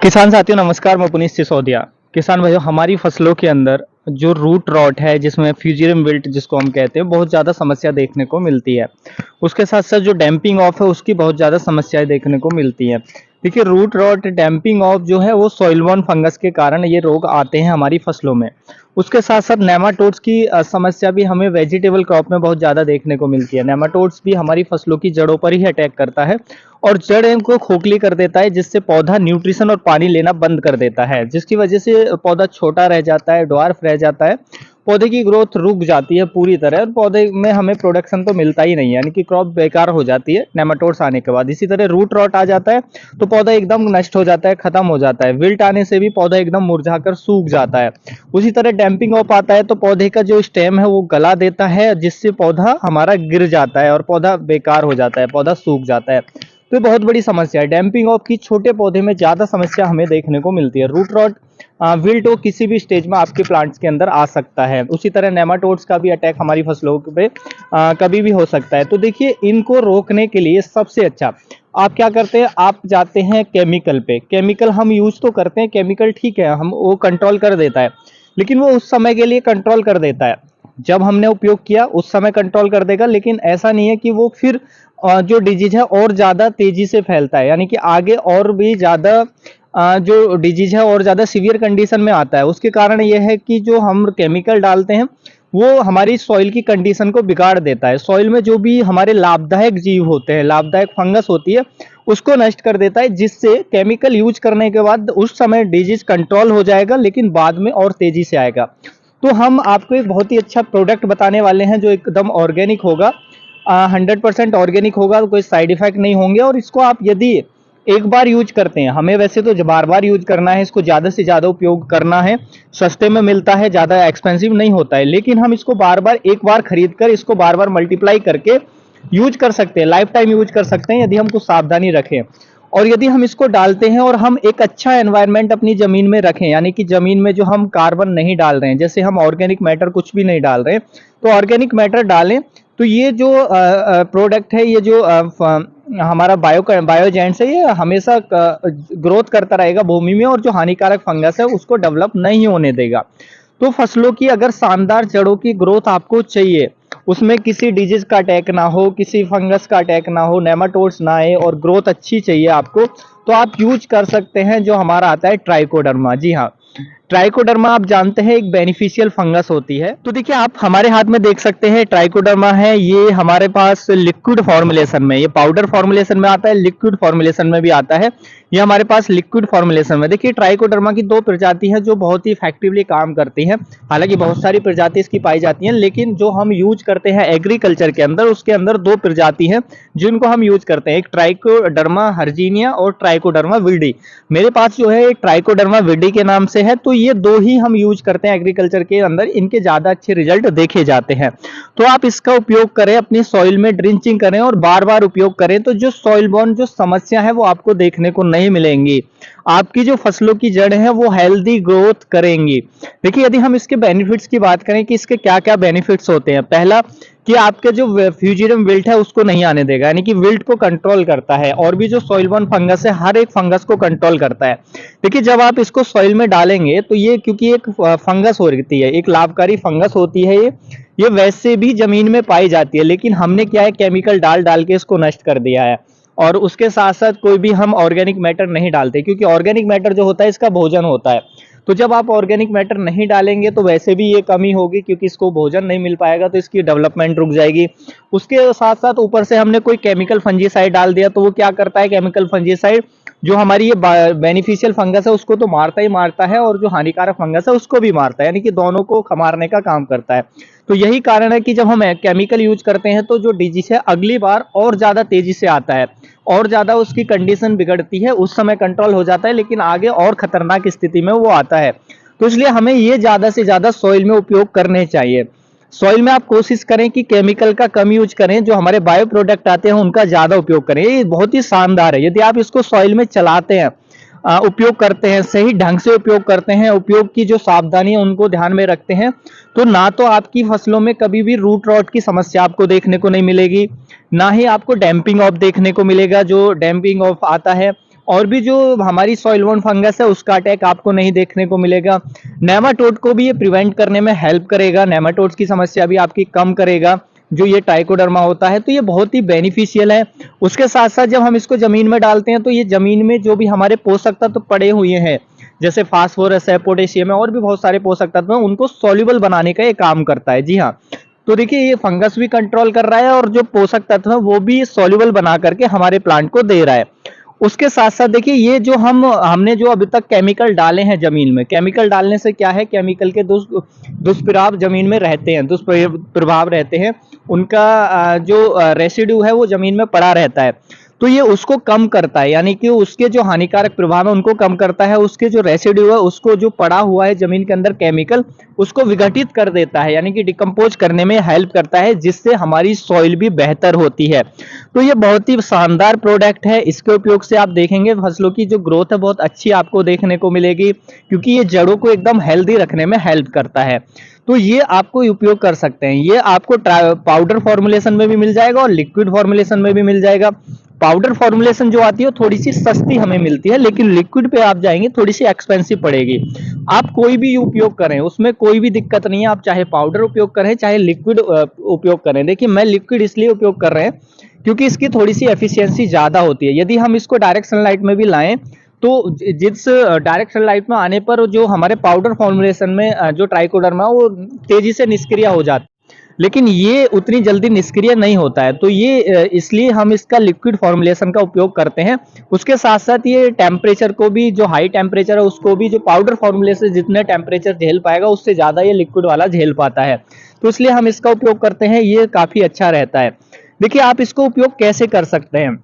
किसान साथियों नमस्कार, मैं पुनीत सिसोदिया। किसान भाइयों, हमारी फसलों के अंदर जो रूट रॉट है, जिसमें फ्यूजियम विल्ट जिसको हम कहते हैं, बहुत ज़्यादा समस्या देखने को मिलती है। उसके साथ साथ जो डैम्पिंग ऑफ है, उसकी बहुत ज़्यादा समस्याएं देखने को मिलती हैं। देखिए, रूट रॉट डैम्पिंग ऑफ जो है वो सॉइल बॉर्न फंगस के कारण ये रोग आते हैं हमारी फसलों में। उसके साथ साथ नेमाटोड्स की समस्या भी हमें वेजिटेबल क्रॉप में बहुत ज़्यादा देखने को मिलती है। नेमाटोड्स भी हमारी फसलों की जड़ों पर ही अटैक करता है और जड़ को खोखली कर देता है, जिससे पौधा न्यूट्रिशन और पानी लेना बंद कर देता है, जिसकी वजह से पौधा छोटा रह जाता है, ड्वार्फ रह जाता है। पौधे की ग्रोथ रुक जाती है पूरी तरह और पौधे में हमें प्रोडक्शन तो मिलता ही नहीं है, यानी कि क्रॉप बेकार हो जाती है नेमाटोड्स आने के बाद। इसी तरह रूट रॉट आ जाता है तो पौधा एकदम नष्ट हो जाता है, खत्म हो जाता है। विल्ट आने से भी पौधा एकदम मुरझाकर सूख जाता है। उसी तरह डैम्पिंग ऑफ आता है तो पौधे का जो स्टेम है वो गला देता है, जिससे पौधा हमारा गिर जाता है और पौधा बेकार हो जाता है, पौधा सूख जाता है। तो ये बहुत बड़ी समस्या है। डैम्पिंग ऑफ की छोटे पौधे में ज्यादा समस्या हमें देखने को मिलती है। रूट रॉट विल्ट हो किसी भी स्टेज में आपके प्लांट्स के अंदर आ सकता है। उसी तरह नेमाटोड्स का भी अटैक हमारी फसलों पे कभी भी हो सकता है। तो देखिए, इनको रोकने के लिए सबसे अच्छा आप क्या करते हैं, आप जाते हैं केमिकल पे। केमिकल हम यूज तो करते हैं, केमिकल ठीक है, हम वो कंट्रोल कर देता है, लेकिन वो उस समय के लिए कंट्रोल कर देता है। जब हमने उपयोग किया उस समय कंट्रोल कर देगा, लेकिन ऐसा नहीं है कि वो फिर जो डिजीज है और ज्यादा तेजी से फैलता है, यानी कि आगे और भी ज्यादा जो डिजीज है और ज्यादा सीवियर कंडीशन में आता है। उसके कारण यह है कि जो हम केमिकल डालते हैं वो हमारी सॉइल की कंडीशन को बिगाड़ देता है। सॉइल में जो भी हमारे लाभदायक जीव होते हैं, लाभदायक फंगस होती है, उसको नष्ट कर देता है, जिससे केमिकल यूज करने के बाद उस समय डिजीज कंट्रोल हो जाएगा, लेकिन बाद में और तेजी से आएगा। तो हम आपको एक बहुत ही अच्छा प्रोडक्ट बताने वाले हैं जो एकदम ऑर्गेनिक होगा, 100% ऑर्गेनिक होगा, तो कोई साइड इफेक्ट नहीं होंगे। और इसको आप यदि एक बार यूज करते हैं, हमें वैसे तो बार बार यूज करना है, इसको ज्यादा से ज्यादा उपयोग करना है। सस्ते में मिलता है, ज्यादा एक्सपेंसिव नहीं होता है, लेकिन हम इसको बार बार एक बार खरीद कर इसको बार बार मल्टीप्लाई करके यूज कर सकते हैं, लाइफ टाइम यूज कर सकते हैं, यदि हम कुछ सावधानी रखें। और यदि हम इसको डालते हैं और हम एक अच्छा एनवायरनमेंट अपनी जमीन में रखें, यानी कि जमीन में जो हम कार्बन नहीं डाल रहे हैं, जैसे हम ऑर्गेनिक मैटर कुछ भी नहीं डाल रहे हैं, तो ऑर्गेनिक मैटर डालें, तो ये जो प्रोडक्ट है, ये जो हमारा बायोजेंट्स है, ये हमेशा ग्रोथ करता रहेगा भूमि में और जो हानिकारक फंगस है उसको डेवलप नहीं होने देगा। तो फसलों की अगर शानदार जड़ों की ग्रोथ आपको चाहिए, उसमें किसी डिजीज का अटैक ना हो, किसी फंगस का अटैक ना हो, नेमाटोड्स ना आए और ग्रोथ अच्छी चाहिए आपको, तो आप यूज कर सकते हैं जो हमारा आता है ट्राइकोडर्मा। जी हाँ, ट्राइकोडर्मा आप जानते हैं एक बेनिफिशियल फंगस होती है। तो देखिए, आप हमारे हाथ में देख सकते हैं ट्राइकोडर्मा है, ये हमारे पास लिक्विड फॉर्मुलेशन में, ये पाउडर फॉर्मुलेशन में आता है, लिक्विड फॉर्मुलेशन में भी आता है। ये हमारे पास लिक्विड फॉर्मुलेशन में। देखिए, ट्राइकोडर्मा की दो प्रजाति है जो बहुत ही इफेक्टिवली काम करती हैं। हालांकि बहुत सारी प्रजाति इसकी पाई जाती हैं, लेकिन जो हम यूज करते हैं एग्रीकल्चर के अंदर, उसके अंदर दो प्रजाति हैं जिनको हम यूज करते हैं, एक ट्राइकोडर्मा हर्जिनिया और ट्राइकोडर्मा विल्डी। मेरे पास जो है एक ट्राइकोडर्मा विल्डी के नाम से है, तो ये दो ही हम यूज करते हैं एग्रीकल्चर के अंदर, इनके ज्यादा अच्छे रिजल्ट देखे जाते हैं। तो आप इसका उपयोग करें, अपनी सॉइल में ड्रिंचिंग करें और बार बार उपयोग करें, तो जो सॉइल बॉर्न जो समस्या है वो आपको देखने को नहीं मिलेंगी। आपकी जो फसलों की जड़ है वो हेल्दी ग्रोथ करेंगी। देखिए, यदि हम इसके बेनिफिट्स की बात करें कि इसके क्या क्या बेनिफिट्स होते हैं, पहला कि आपके जो फ्यूजियम विल्ट है उसको नहीं आने देगा, यानी कि विल्ट को कंट्रोल करता है, और भी जो सॉइल बॉर्न फंगस है हर एक फंगस को कंट्रोल करता है। देखिए, जब आप इसको सॉइल में डालेंगे तो ये, क्योंकि एक फंगस होती है, एक लाभकारी फंगस होती है, ये वैसे भी जमीन में पाई जाती है, लेकिन हमने क्या है, केमिकल डाल डाल के इसको नष्ट कर दिया है। और उसके साथ साथ कोई भी हम ऑर्गेनिक मैटर नहीं डालते, क्योंकि ऑर्गेनिक मैटर जो होता है इसका भोजन होता है। तो जब आप ऑर्गेनिक मैटर नहीं डालेंगे तो वैसे भी ये कमी होगी, क्योंकि इसको भोजन नहीं मिल पाएगा, तो इसकी डेवलपमेंट रुक जाएगी। उसके साथ साथ ऊपर से हमने कोई केमिकल फंजीसाइड डाल दिया, तो वो क्या करता है, केमिकल फंजीसाइड जो हमारी ये बेनिफिशियल फंगस है उसको तो मारता ही मारता है, और जो हानिकारक फंगस है उसको भी मारता है, यानी कि दोनों को मारने का काम करता है। तो यही कारण है कि जब हम केमिकल यूज करते हैं तो जो डिजीज है अगली बार और ज्यादा तेजी से आता है, और ज्यादा उसकी कंडीशन बिगड़ती है, उस समय कंट्रोल हो जाता है, लेकिन आगे और खतरनाक स्थिति में वो आता है। तो इसलिए हमें ये ज्यादा से ज्यादा सॉइल में उपयोग करने चाहिए। सॉइल में आप कोशिश करें कि केमिकल का कम यूज करें, जो हमारे बायो प्रोडक्ट आते हैं उनका ज्यादा उपयोग करें। ये बहुत ही शानदार है, यदि आप इसको सॉइल में चलाते हैं, उपयोग करते हैं, सही ढंग से उपयोग करते हैं, उपयोग की जो सावधानी है उनको ध्यान में रखते हैं, तो ना तो आपकी फसलों में कभी भी रूट रॉट की समस्या आपको देखने को नहीं मिलेगी, ना ही आपको डैम्पिंग ऑफ देखने को मिलेगा। जो डैम्पिंग ऑफ आता है और भी जो हमारी सॉइल बोर्न फंगस है उसका अटैक आपको नहीं देखने को मिलेगा। नेमाटोड को भी ये प्रिवेंट करने में हेल्प करेगा, नेमाटोड्स की समस्या भी आपकी कम करेगा जो ये ट्राइकोडर्मा होता है, तो ये बहुत ही बेनिफिशियल है। उसके साथ साथ जब हम इसको जमीन में डालते हैं तो ये जमीन में जो भी हमारे पोषक तत्व पड़े हुए हैं जैसे फास्फोरस है, पोटेशियम है और भी बहुत सारे पोषक तत्व हैं, उनको सॉल्युबल बनाने का ये काम करता है। जी हाँ, तो देखिए ये फंगस भी कंट्रोल कर रहा है और जो पोषक तत्व है वो भी सॉल्युबल बना करके हमारे प्लांट को दे रहा है। उसके साथ साथ देखिए ये जो हमने जो अभी तक केमिकल डाले हैं जमीन में, केमिकल डालने से क्या है, केमिकल के दुष्प्रभाव जमीन में रहते हैं, दुष्प्रभाव रहते हैं, उनका जो रेसिड्यू है वो जमीन में पड़ा रहता है, तो ये उसको कम करता है, यानी कि उसके जो हानिकारक प्रभाव है उनको कम करता है। उसके जो रेसिड्यू है उसको, जो पड़ा हुआ है जमीन के अंदर केमिकल, उसको विघटित कर देता है, यानी कि डिकम्पोज करने में हेल्प करता है, जिससे हमारी सॉइल भी बेहतर होती है। तो ये बहुत ही शानदार प्रोडक्ट है, इसके उपयोग से आप देखेंगे फसलों की जो ग्रोथ है बहुत अच्छी आपको देखने को मिलेगी, क्योंकि ये जड़ों को एकदम हेल्दी रखने में हेल्प करता है। तो ये आपको उपयोग कर सकते हैं, ये आपको पाउडर फॉर्मुलेशन में भी मिल जाएगा और लिक्विड फॉर्मुलेशन में भी मिल जाएगा। पाउडर फॉर्मुलेशन जो आती है वो थोड़ी सी सस्ती हमें मिलती है, लेकिन लिक्विड पे आप जाएंगे थोड़ी सी एक्सपेंसिव पड़ेगी। आप कोई भी उपयोग करें उसमें कोई भी दिक्कत नहीं है, आप चाहे पाउडर उपयोग करें चाहे लिक्विड उपयोग करें। देखिए मैं लिक्विड इसलिए उपयोग कर रहे हैं क्योंकि इसकी थोड़ी सी एफिशिएंसी ज्यादा होती है। यदि हम इसको डायरेक्ट सनलाइट में भी लाएं तो जिस डायरेक्ट सनलाइट में आने पर जो हमारे पाउडर फॉर्मुलेशन में जो ट्राइकोडर्मा वो तेजी से निष्क्रिय हो जाता है, लेकिन ये उतनी जल्दी निष्क्रिय नहीं होता है, तो ये इसलिए हम इसका लिक्विड फॉर्मुलेशन का उपयोग करते हैं। उसके साथ साथ ये टेम्परेचर को भी, जो हाई टेम्परेचर है उसको भी, जो पाउडर फॉर्मुलेशन जितने टेम्परेचर झेल पाएगा उससे ज़्यादा ये लिक्विड वाला झेल पाता है, तो इसलिए हम इसका उपयोग करते हैं, ये काफ़ी अच्छा रहता है। देखिए आप इसको उपयोग कैसे कर सकते हैं,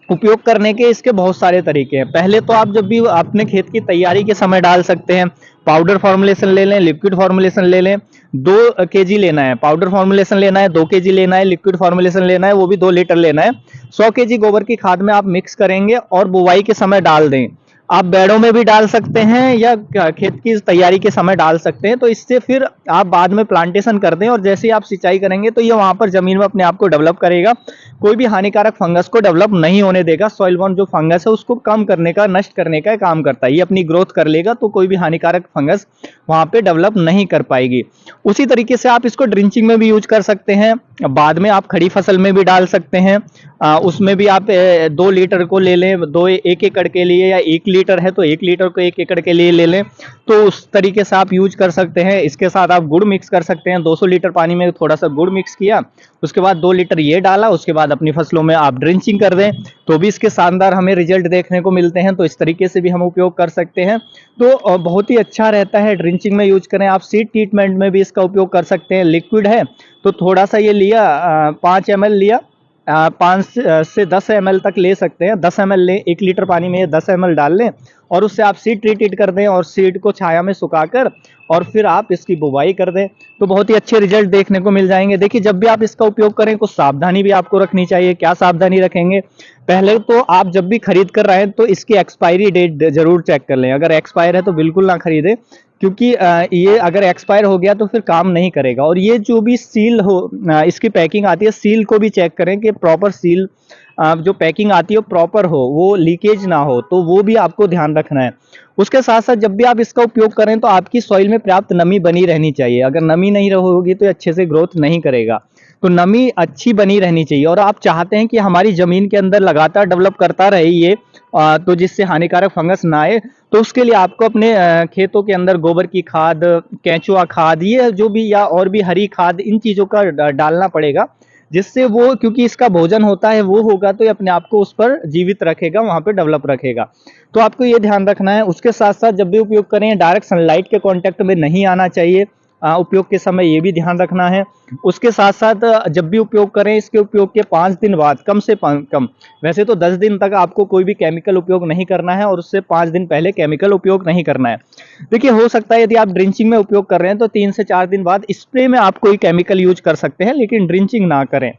उपयोग करने के इसके बहुत सारे तरीके हैं। पहले तो आप जब भी अपने खेत की तैयारी के समय डाल सकते हैं, पाउडर फॉर्मुलेशन ले लें, लिक्विड फॉर्मुलेशन ले लें। 2 केजी लेना है, पाउडर फॉर्मुलेशन लेना है 2 केजी लेना है, लिक्विड फॉर्मुलेशन लेना है वो भी 2 लीटर लेना है। 100 केजी गोबर की खाद में आप मिक्स करेंगे और बुवाई के समय डाल दें। आप बेड़ों में भी डाल सकते हैं या खेत की तैयारी के समय डाल सकते हैं, तो इससे फिर आप बाद में प्लांटेशन कर दें और जैसे ही आप सिंचाई करेंगे तो ये वहां पर जमीन में अपने आप को डेवलप करेगा, कोई भी हानिकारक फंगस को डेवलप नहीं होने देगा। सॉइल बोर्न जो फंगस है उसको कम करने का, नष्ट करने का काम करता है, ये अपनी ग्रोथ कर लेगा तो कोई भी हानिकारक फंगस वहां पे डेवलप नहीं कर पाएगी। उसी तरीके से आप इसको ड्रिंचिंग में भी यूज कर सकते हैं, बाद में आप खड़ी फसल में भी डाल सकते हैं। उसमें भी आप 2 लीटर को ले लें, 1 एकड़ के लिए, या 1 लीटर है तो 1 लीटर को 1 एकड़ के लिए ले लें, तो उस तरीके से आप यूज कर सकते हैं। इसके साथ आप गुड़ मिक्स कर सकते हैं, 200 लीटर पानी में थोड़ा सा गुड़ मिक्स किया, उसके बाद 2 लीटर ये डाला, उसके बाद अपनी फसलों में आप ड्रिंचिंग कर दें तो भी इसके शानदार हमें रिजल्ट देखने को मिलते हैं। तो इस तरीके से भी हम उपयोग कर सकते हैं, तो बहुत ही अच्छा रहता है, ड्रिंचिंग में यूज करें। आप सीड ट्रीटमेंट में भी इसका उपयोग कर सकते हैं। लिक्विड है तो थोड़ा सा ये लिया, 5 ml लिया, 5 से 10 ml तक ले सकते हैं, 10 ml लें, 1 लीटर पानी में 10 ml डाल लें और उससे आप सीड ट्रीटेड कर दें और सीड को छाया में सुखाकर और फिर आप इसकी बुवाई कर दें, तो बहुत ही अच्छे रिजल्ट देखने को मिल जाएंगे। देखिए जब भी आप इसका उपयोग करें कुछ सावधानी भी आपको रखनी चाहिए। क्या सावधानी रखेंगे, पहले तो आप जब भी खरीद कर रहे हैं तो इसकी एक्सपायरी डेट जरूर चेक कर लें, अगर एक्सपायर है तो बिल्कुल ना खरीदें, क्योंकि ये अगर एक्सपायर हो गया तो फिर काम नहीं करेगा। और ये जो भी सील हो, इसकी पैकिंग आती है, सील को भी चेक करें कि प्रॉपर सील जो पैकिंग आती है वो प्रॉपर हो, वो लीकेज ना हो, तो वो भी आपको ध्यान रखना है। उसके साथ साथ जब भी आप इसका उपयोग करें तो आपकी सॉइल में पर्याप्त नमी बनी रहनी चाहिए, अगर नमी नहीं होगी तो अच्छे से ग्रोथ नहीं करेगा, तो नमी अच्छी बनी रहनी चाहिए। और आप चाहते हैं कि हमारी जमीन के अंदर लगातार डेवलप करता रहे ये, तो जिससे हानिकारक फंगस ना आए, तो उसके लिए आपको अपने खेतों के अंदर गोबर की खाद, केंचुआ खाद, ये जो भी, या और भी हरी खाद, इन चीजों का डालना पड़ेगा, जिससे वो, क्योंकि इसका भोजन होता है वो होगा तो ये अपने आप को उस पर जीवित रखेगा, वहां पे डेवलप रखेगा, तो आपको ये ध्यान रखना है। उसके साथ साथ जब भी उपयोग करें डायरेक्ट सनलाइट के कांटेक्ट में नहीं आना चाहिए, उपयोग के समय ये भी ध्यान रखना है। उसके साथ साथ जब भी उपयोग करें, इसके उपयोग के 5 दिन बाद, कम से कम, वैसे तो 10 दिन तक आपको कोई भी केमिकल उपयोग नहीं करना है और उससे 5 दिन पहले केमिकल उपयोग नहीं करना है। देखिए हो सकता है यदि आप ड्रिंचिंग में उपयोग कर रहे हैं तो 3 से 4 दिन बाद स्प्रे में आप कोई केमिकल यूज कर सकते हैं, लेकिन ड्रिंचिंग ना करें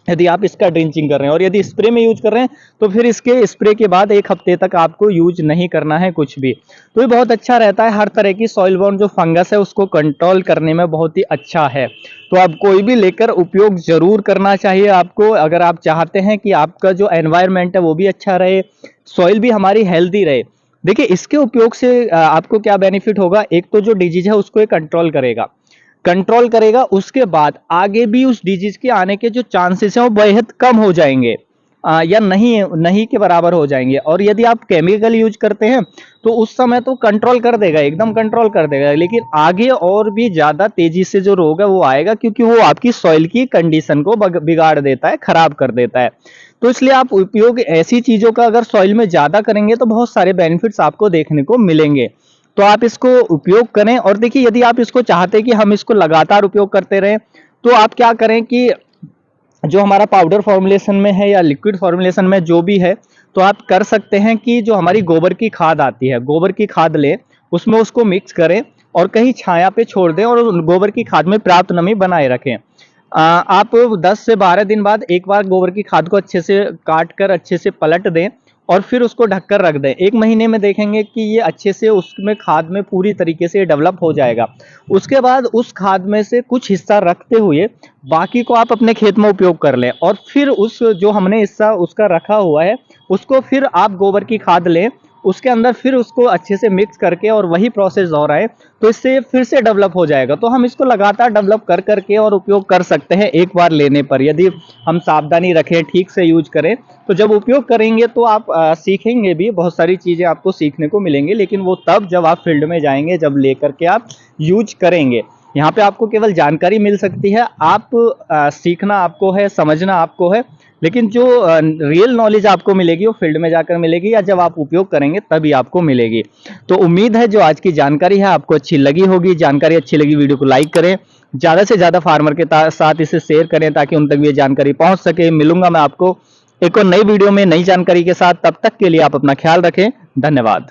यदि आप इसका ड्रिंचिंग कर रहे हैं। और यदि स्प्रे में यूज कर रहे हैं तो फिर इसके स्प्रे के बाद 1 हफ्ते तक आपको यूज नहीं करना है कुछ भी। तो ये बहुत अच्छा रहता है, हर तरह की सॉइल बोर्न जो फंगस है उसको कंट्रोल करने में बहुत ही अच्छा है। तो आप कोई भी लेकर उपयोग जरूर करना चाहिए आपको, अगर आप चाहते हैं कि आपका जो एनवायरनमेंट है वो भी अच्छा रहे, सॉइल भी हमारी हेल्दी रहे। देखिए इसके उपयोग से आपको क्या बेनिफिट होगा, एक तो जो डिजीज है उसको ये कंट्रोल करेगा, उसके बाद आगे भी उस डिजीज के आने के जो चांसेस हैं वो बेहद कम हो जाएंगे, या नहीं नहीं के बराबर हो जाएंगे। और यदि आप केमिकल यूज करते हैं तो उस समय तो कंट्रोल कर देगा, एकदम कंट्रोल कर देगा, लेकिन आगे और भी ज्यादा तेजी से जो रोग है वो आएगा, क्योंकि वो आपकी सॉइल की कंडीशन को बिगाड़ देता है, खराब कर देता है। तो इसलिए आप उपयोग ऐसी चीजों का अगर सॉइल में ज्यादा करेंगे तो बहुत सारे बेनिफिट्स आपको देखने को मिलेंगे। तो आप इसको उपयोग करें। और देखिए यदि आप इसको चाहते हैं कि हम इसको लगातार उपयोग करते रहें, तो आप क्या करें कि जो हमारा पाउडर फॉर्मुलेशन में है या लिक्विड फॉर्मुलेशन में जो भी है, तो आप कर सकते हैं कि जो हमारी गोबर की खाद आती है, गोबर की खाद लें, उसमें उसको मिक्स करें और कहीं छाया पे छोड़ दें और गोबर की खाद में पर्याप्त नमी बनाए रखें। आप 10 से 12 दिन बाद एक बार गोबर की खाद को अच्छे से काट कर अच्छे से पलट दें और फिर उसको ढककर रख दें। 1 महीने में देखेंगे कि ये अच्छे से उसमें खाद में पूरी तरीके से डेवलप हो जाएगा। उसके बाद उस खाद में से कुछ हिस्सा रखते हुए बाकी को आप अपने खेत में उपयोग कर लें, और फिर उस जो हमने हिस्सा उसका रखा हुआ है उसको फिर आप गोबर की खाद लें, उसके अंदर फिर उसको अच्छे से मिक्स करके और वही प्रोसेस दोहराएं, तो इससे फिर से डेवलप हो जाएगा। तो हम इसको लगातार डेवलप कर करके और उपयोग कर सकते हैं एक बार लेने पर, यदि हम सावधानी रखें, ठीक से यूज करें। तो जब उपयोग करेंगे तो आप सीखेंगे भी, बहुत सारी चीजें आपको सीखने को मिलेंगी, लेकिन वो तब जब आप फील्ड में जाएंगे, जब लेकर के आप यूज करेंगे। यहाँ पे आपको केवल जानकारी मिल सकती है, आप सीखना आपको है, समझना आपको है, लेकिन जो रियल नॉलेज आपको मिलेगी वो फील्ड में जाकर मिलेगी, या जब आप उपयोग करेंगे तभी आपको मिलेगी। तो उम्मीद है जो आज की जानकारी है आपको अच्छी लगी होगी। जानकारी अच्छी लगी वीडियो को लाइक करें, ज्यादा से ज्यादा फार्मर के साथ इसे शेयर करें ताकि उन तक भी ये जानकारी पहुंच सके। मिलूंगा मैं आपको एक और नई वीडियो में नई जानकारी के साथ, तब तक के लिए आप अपना ख्याल रखें। धन्यवाद।